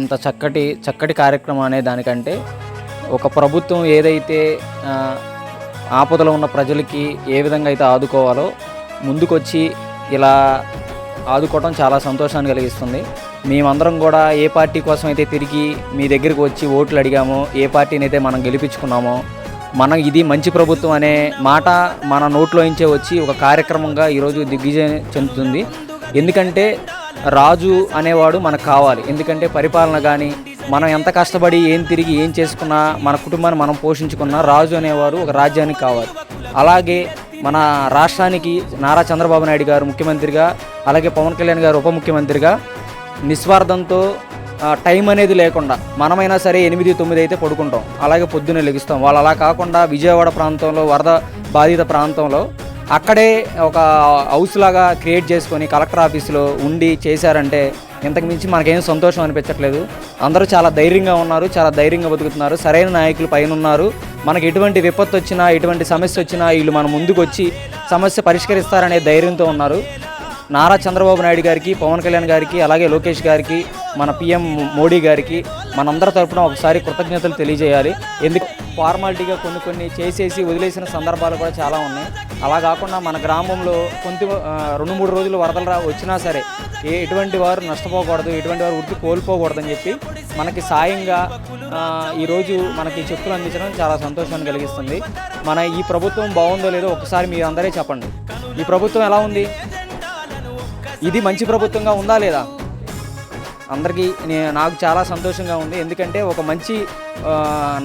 ఇంత చక్కటి కార్యక్రమం అనే దానికంటే ఒక ప్రభుత్వం ఏదైతే ఆపదలో ఉన్న ప్రజలకి ఏ విధంగా అయితే ఆదుకోవాలో ముందుకొచ్చి ఇలా ఆదుకోవడం చాలా సంతోషాన్ని కలిగిస్తుంది. మేమందరం కూడా ఏ పార్టీ కోసం అయితే తిరిగి మీ దగ్గరికి వచ్చి ఓట్లు అడిగామో, ఏ పార్టీని అయితే మనం గెలిపించుకున్నామో, ఇది మంచి ప్రభుత్వం అనే మాట మన నోట్లోంచే వచ్చి ఒక కార్యక్రమంగా ఈరోజు దిగ్విజయం చెందుతుంది. ఎందుకంటే రాజు అనేవాడు మనకు కావాలి. ఎందుకంటే పరిపాలన కానీ మనం ఎంత కష్టపడి తిరిగి ఏం చేసుకున్నా, మన కుటుంబాన్ని మనం పోషించుకున్నా రాజు అనేవారు ఒక రాజ్యానికి కావాలి. అలాగే మన రాష్ట్రానికి నారా చంద్రబాబు నాయుడు గారు ముఖ్యమంత్రిగా, అలాగే పవన్ కళ్యాణ్ గారు ఉప ముఖ్యమంత్రిగా నిస్వార్థంతో టైం అనేది లేకుండా మనమైనా సరే 8-9 అయితే పడుకుంటాం, అలాగే పొద్దున్నే లెగుస్తాం. వాళ్ళు అలా కాకుండా విజయవాడ ప్రాంతంలో వరద బాధిత ప్రాంతంలో అక్కడే ఒక హౌస్ లాగా క్రియేట్ చేసుకొని కలెక్టర్ ఆఫీసులో ఉండి చేశారంటే ఇంతకు మించి మనకేం సంతోషం అనిపించట్లేదు. అందరూ చాలా ధైర్యంగా ఉన్నారు, చాలా ధైర్యంగా బతుకుతున్నారు. సరైన నాయకులు పైన ఉన్నారు. మనకి ఎటువంటి విపత్తు వచ్చినా, ఎటువంటి సమస్య వచ్చినా వీళ్ళు మన ముందుకు వచ్చి సమస్య పరిష్కరిస్తారనే ధైర్యంతో ఉన్నారు. నారా చంద్రబాబు నాయుడు గారికి, పవన్ కళ్యాణ్ గారికి, అలాగే లోకేష్ గారికి, మన పిఎం మోడీ గారికి మనందరి తరఫున ఒకసారి కృతజ్ఞతలు తెలియజేయాలి. ఎందుకు ఫార్మాలిటీగా కొన్ని చేసేసి వదిలేసిన సందర్భాలు కూడా చాలా ఉన్నాయి. అలా కాకుండా మన గ్రామంలో 2-3 రోజులు వరదలు వచ్చినా సరే ఎటువంటి వారు నష్టపోకూడదు, ఎటువంటి వారు వృత్తి కోల్పోకూడదని చెప్పి మనకి సాయంగా ఈరోజు మనకి చెక్కులు అందించడం చాలా సంతోషాన్ని కలిగిస్తుంది. ఈ ప్రభుత్వం బాగుందో లేదో ఒకసారి మీరు అందరే చెప్పండి. ఈ ప్రభుత్వం ఎలా ఉంది? ఇది మంచి ప్రభుత్వంగా ఉందా లేదా? అందరికీ నాకు చాలా సంతోషంగా ఉంది. ఎందుకంటే ఒక మంచి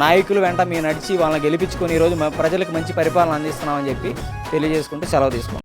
నాయకులు వెంట మేము నడిచి వాళ్ళని గెలిపించుకొని ఈరోజు ప్రజలకు మంచి పరిపాలన అందిస్తున్నామని చెప్పి తెలియజేసుకుంటూ సెలవు తీసుకుంటాం.